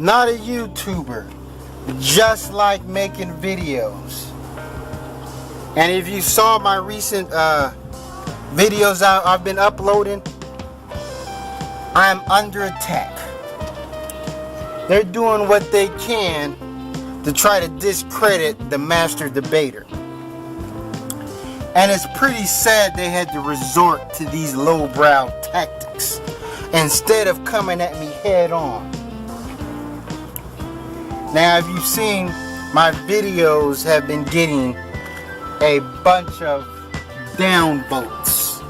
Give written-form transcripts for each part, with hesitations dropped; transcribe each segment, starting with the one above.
not a YouTuber, just like making videos. And if you saw my recent videos I've been uploading, I'm under attack. They're doing what they can to try to discredit the master debater. And it's pretty sad they had to resort to these lowbrow tactics instead of coming at me head on. Now, if you've seen, my videos have been getting a bunch of downvotes,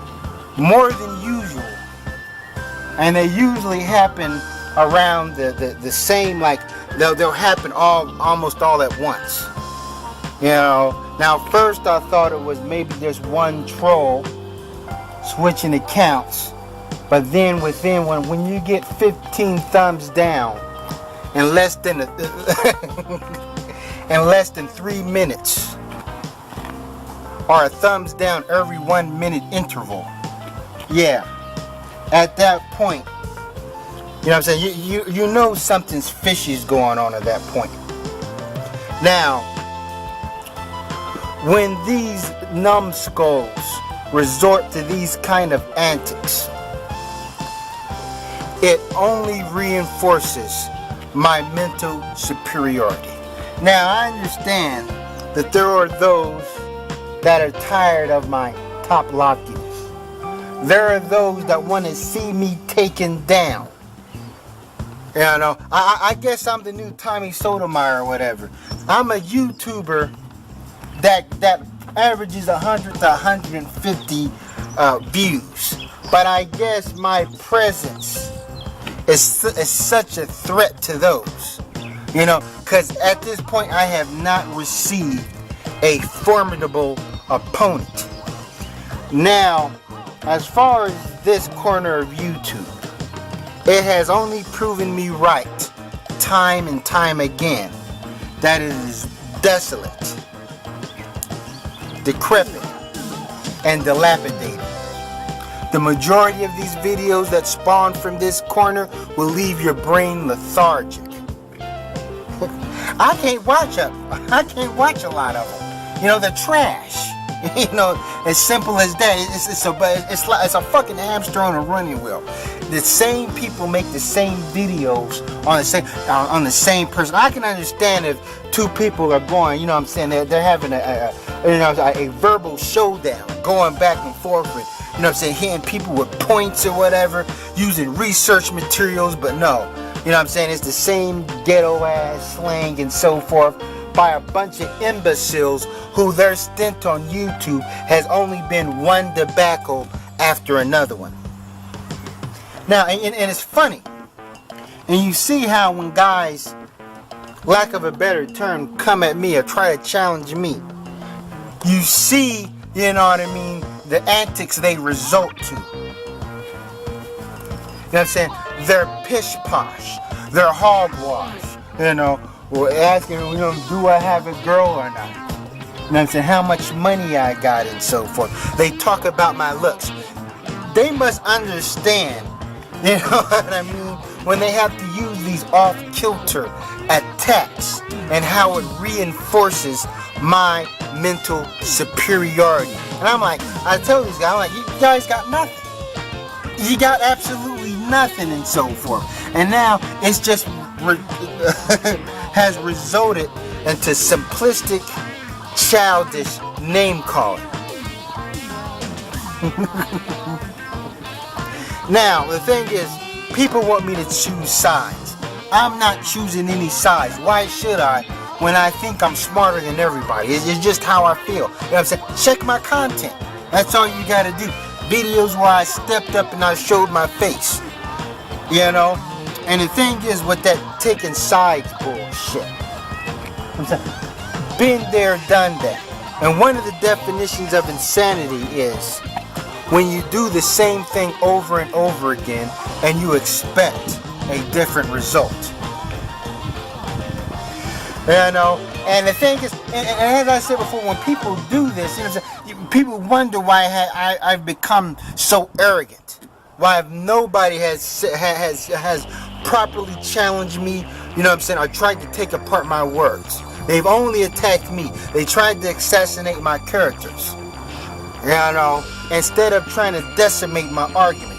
more than usual. And they usually happen around the same, like they'll happen almost all at once. You know, now first I thought it was maybe just one troll switching accounts, but then when you get 15 thumbs down in less than in less than 3 minutes, or a thumbs down every 1 minute interval, yeah, at that point, you know what I'm saying, you know something's fishy is going on at that point. Now, when these numbskulls resort to these kind of antics, it only reinforces my mental superiority. Now, I understand that there are those that are tired of my top loftiness. There are those that want to see me taken down. You know, I guess I'm the new Tommy Sotomayor or whatever. I'm a YouTuber that averages 100 to 150 views. But I guess my presence is such a threat to those. You know, because at this point I have not received a formidable opponent. Now, as far as this corner of YouTube, it has only proven me right time and time again that it is desolate, decrepit, and dilapidated. The majority of these videos that spawn from this corner will leave your brain lethargic. I can't watch a lot of them. You know, they're trash. You know, as simple as that. It's a fucking hamster on a running wheel. The same people make the same videos on the same person. I can understand if two people are going, you know what I'm saying, they're having a verbal showdown, going back and forth with, you know what I'm saying, hitting people with points or whatever, using research materials, but no. You know what I'm saying, it's the same ghetto ass slang and so forth by a bunch of imbeciles who their stint on YouTube has only been one debacle after another one. Now, and it's funny, and you see how when guys, lack of a better term, come at me or try to challenge me, you see, you know what I mean, the antics they resort to. You know what I'm saying? They're pish posh, they're hogwash, you know, or asking, you know, do I have a girl or not? You know what I'm saying? How much money I got and so forth. They talk about my looks. They must understand, you know what I mean, when they have to use these off-kilter attacks and how it reinforces my mental superiority. And I'm like, I tell these guys, I'm like, you guys got nothing. You got absolutely nothing and so forth. And now it's just has resulted into simplistic, childish name calling. Now, the thing is, people want me to choose sides. I'm not choosing any sides. Why should I when I think I'm smarter than everybody? It's just how I feel. You know what I'm saying? Check my content. That's all you gotta do. Videos where I stepped up and I showed my face. You know? And the thing is, with that taking sides bullshit, I'm saying, been there, done that. And one of the definitions of insanity is when you do the same thing over and over again and you expect a different result. You know, and the thing is, and as I said before, when people do this, you know, people wonder why I've become so arrogant. Why nobody has properly challenge me, you know what I'm saying, or tried to take apart my words. They've only attacked me. They tried to assassinate my characters, you know, instead of trying to decimate my argument.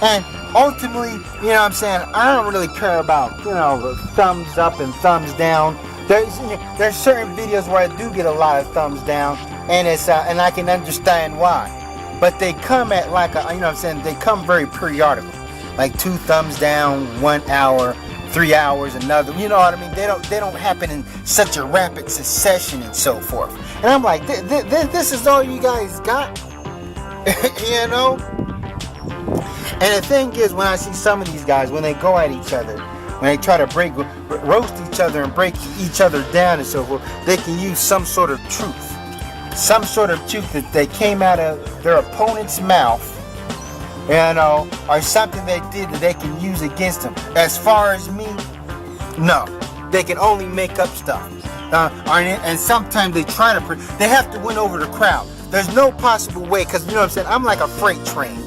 And ultimately, you know what I'm saying, I don't really care about, you know, the thumbs up and thumbs down. There's certain videos where I do get a lot of thumbs down, and it's and I can understand why. But they come at like a, you know what I'm saying, they come very periodically. Like 2 thumbs down, 1 hour, 3 hours, another. You know what I mean? They don't happen in such a rapid succession and so forth. And I'm like, this is all you guys got? You know? And the thing is, when I see some of these guys, when they go at each other, when they try to roast each other and break each other down and so forth, they can use some sort of truth. Some sort of truth that they came out of their opponent's mouth, you know, or something they did that they can use against them. As far as me, no. They can only make up stuff. And sometimes they try to, they have to win over the crowd. There's no possible way, because, you know what I'm saying, I'm like a freight train.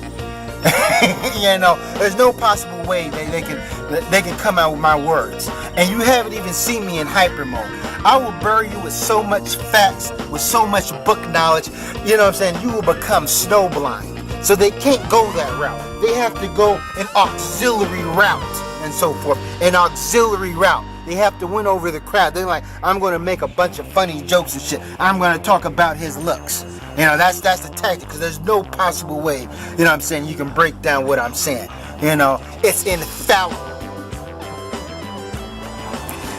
You know, there's no possible way they can come out with my words. And you haven't even seen me in hyper mode. I will bury you with so much facts, with so much book knowledge, you know what I'm saying, you will become snowblind. So they can't go that route. They have to go an auxiliary route and so forth. An auxiliary route. They have to win over the crowd. They're like, I'm going to make a bunch of funny jokes and shit. I'm going to talk about his looks. You know, that's the tactic, because there's no possible way, you know what I'm saying, you can break down what I'm saying. You know, it's infallible.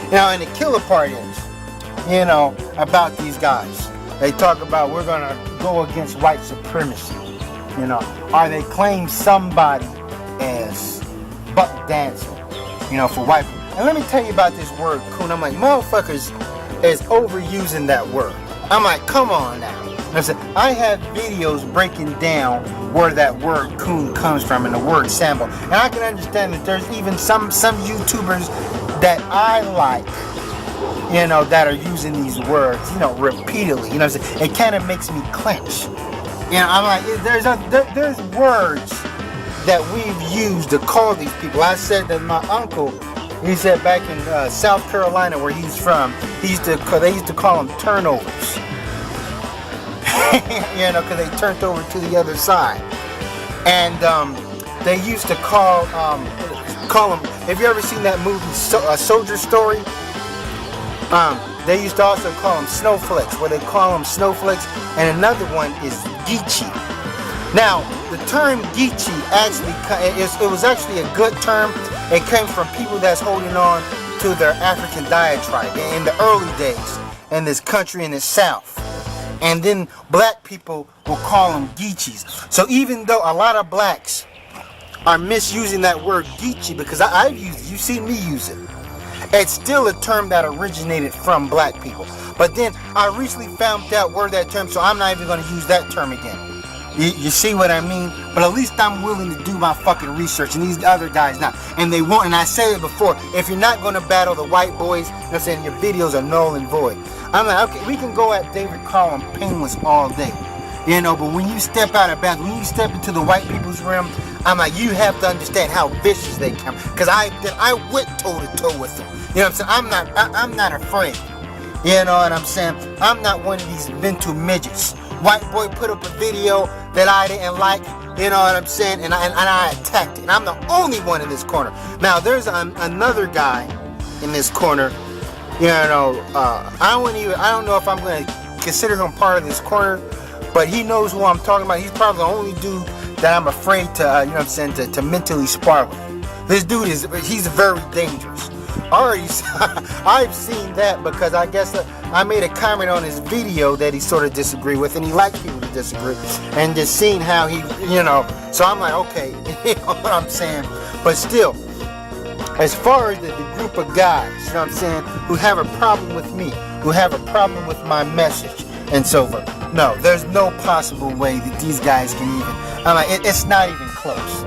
You know, and the killer part is, you know, about these guys. They talk about, we're going to go against white supremacy. You know, or they claim somebody as buck dancing, you know, for white people. And let me tell you about this word, coon. I'm like, motherfuckers is overusing that word. I'm like, come on now. I have videos breaking down where that word coon comes from and the word sample. And I can understand that there's even some YouTubers that I like, you know, that are using these words, you know, repeatedly. You know what I'm saying? It kind of makes me clench. You know, I'm like, there's words that we've used to call these people. I said that my uncle, he said back in South Carolina, where he's from, they used to call them turnovers. You know, because they turned over to the other side. And they used to call them, have you ever seen that movie, Soldier Story? They used to also call them snowflakes, where they call them snowflakes. And another one is geechee. Now, the term geechee actually, it was actually a good term. It came from people that's holding on to their African diatribe in the early days in this country in the South. And then black people will call them geechees. So even though a lot of blacks are misusing that word geechee, because I've used it, you've seen me use it, it's still a term that originated from black people. But then I recently found out where that term, so I'm not even going to use that term again. You see what I mean? But at least I'm willing to do my fucking research, and these other guys not. And they won't, and I said it before, if you're not going to battle the white boys, you know what I'm saying, your videos are null and void. I'm like, okay, we can go at David Collin painless all day. You know, but when you step out of bounds, when you step into the white people's realm, I'm like, you have to understand how vicious they come. Because I went toe to toe with them. You know what I'm saying? I'm not afraid. You know what I'm saying? I'm not one of these mental midgets. White boy put up a video that I didn't like, you know what I'm saying? And I attacked it. And I'm the only one in this corner. Now, there's another guy in this corner. You know, I don't know if I'm going to consider him part of this corner, but he knows who I'm talking about. He's probably the only dude that I'm afraid to, you know what I'm saying, to mentally spar with. This dude he's very dangerous. I've seen that because I guess I made a comment on his video that he sort of disagreed with, and he likes people to disagree, and just seeing how he, you know, so I'm like, okay, you know what I'm saying, but still, as far as the group of guys, you know what I'm saying, who have a problem with me, who have a problem with my message, and so forth, no, there's no possible way that these guys can even, I'm like, it's not even close.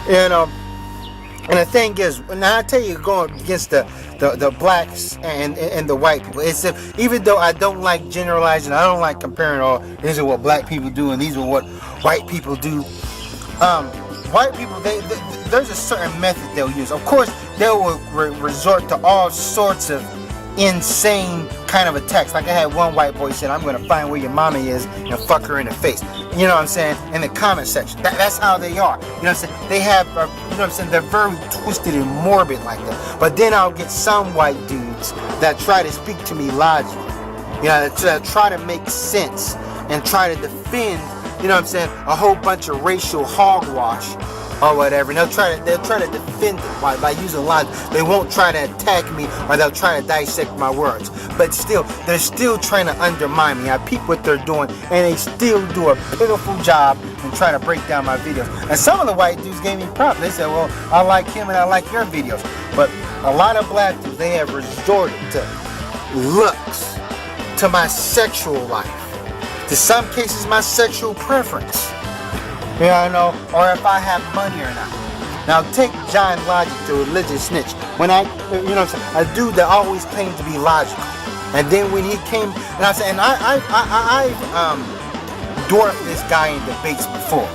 You know. And the thing is, now I tell you, going against the blacks and the white people, it's even though I don't like generalizing, I don't like comparing, these are what black people do and these are what white people do. white people, there's a certain method they'll use. Of course, they will resort to all sorts of insane kind of attacks. Like I had one white boy said, I'm going to find where your mama is and fuck her in the face. You know what I'm saying? In the comment section. That's how they are. You know what I'm saying? They have, you know what I'm saying? They're very twisted and morbid like that. But then I'll get some white dudes that try to speak to me logically. You know, that try to make sense and try to defend, you know what I'm saying, a whole bunch of racial hogwash or whatever. And they'll try to defend it by using logic. They won't try to attack me, or they'll try to dissect my words. But still, they're still trying to undermine me. I peep what they're doing, and they still do a pitiful job and try to break down my videos. And some of the white dudes gave me props. They said, well, I like him and I like your videos. But a lot of black dudes, they have resorted to looks, to my sexual life, to some cases my sexual preference. Yeah, I know, or if I have money or not. Now take John Logic, the religious snitch. When I, you know what I'm saying, a dude that always claimed to be logical. And then when he came, and I'm saying, I've dwarfed this guy in debates before.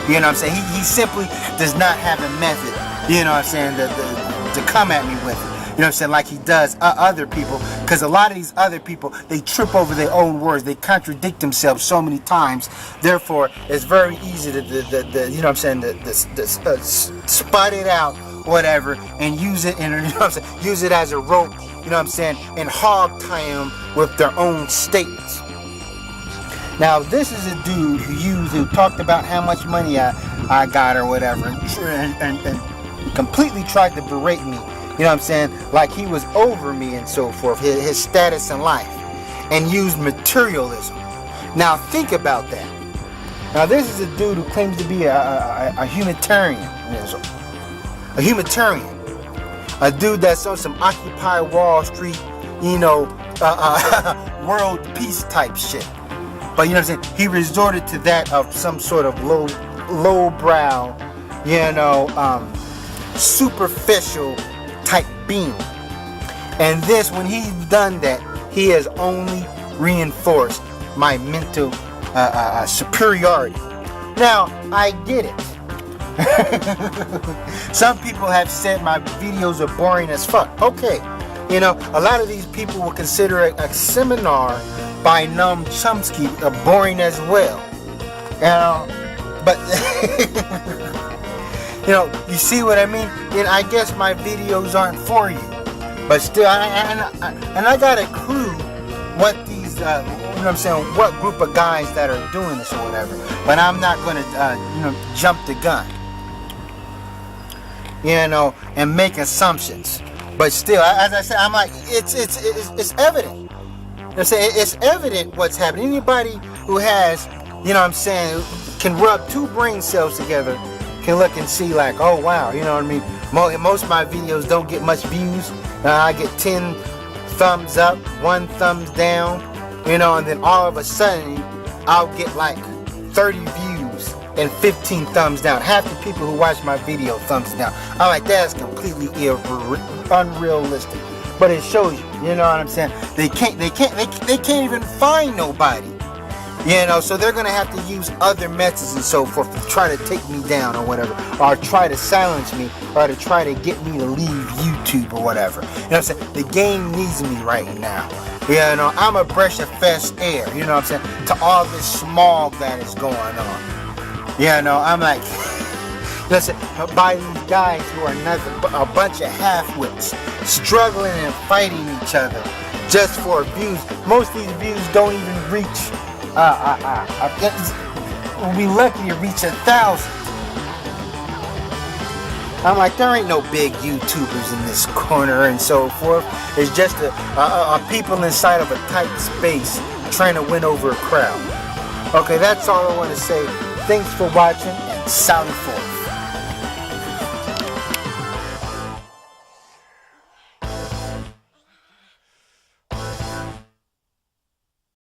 You know what I'm saying? He simply does not have a method, you know what I'm saying, to come at me with. You know what I'm saying, like he does other people, because a lot of these other people, they trip over their own words, they contradict themselves so many times. Therefore, it's very easy to you know what I'm saying, to spot it out, whatever, and use it, and you know what I'm saying, use it as a rope, you know what I'm saying, and hog tie them with their own statements. Now, this is a dude who talked about how much money I got or whatever, and completely tried to berate me. You know what I'm saying? Like he was over me and so forth, his status in life, and used materialism. Now think about that. Now this is a dude who claims to be a humanitarian. A humanitarian. A dude that's on some Occupy Wall Street, you know, world peace type shit. But you know what I'm saying? He resorted to that of some sort of low brow, you know, superficial type being. And this, when he's done that, he has only reinforced my mental superiority. Now, I get it. Some people have said my videos are boring as fuck. Okay, you know, a lot of these people will consider a seminar by Noam Chomsky boring as well. You know, but you know, you see what I mean? And I guess my videos aren't for you. But still, and I got a clue what these, you know what I'm saying, what group of guys that are doing this or whatever. But I'm not going to, you know, jump the gun. You know, and make assumptions. But still, as I said, I'm like, it's evident. I'm saying, it's evident what's happening. Anybody who has, you know what I'm saying, can rub two brain cells together, can look and see like, oh wow, you know what I mean? Most of my videos don't get much views. I get 10 thumbs up, 1 thumbs down, you know, and then all of a sudden I'll get like 30 views and 15 thumbs down. Half the people who watch my video thumbs down. I'm like, that's completely unrealistic. But it shows you, you know what I'm saying? They can't even find nobody. You know, so they're going to have to use other methods and so forth to try to take me down or whatever, or try to silence me, or to try to get me to leave YouTube or whatever. You know what I'm saying? The game needs me right now. You know, I'm a breath of fresh air, you know what I'm saying, to all this smog that is going on. You know, I'm like, listen, by these guys who are nothing but a bunch of half-wits, struggling and fighting each other just for views. Most of these views don't even reach, we'll be lucky to reach 1,000. I'm like, there ain't no big YouTubers in this corner and so forth. It's just a people inside of a tight space trying to win over a crowd. Okay, that's all I want to say. Thanks for watching, and sally forth.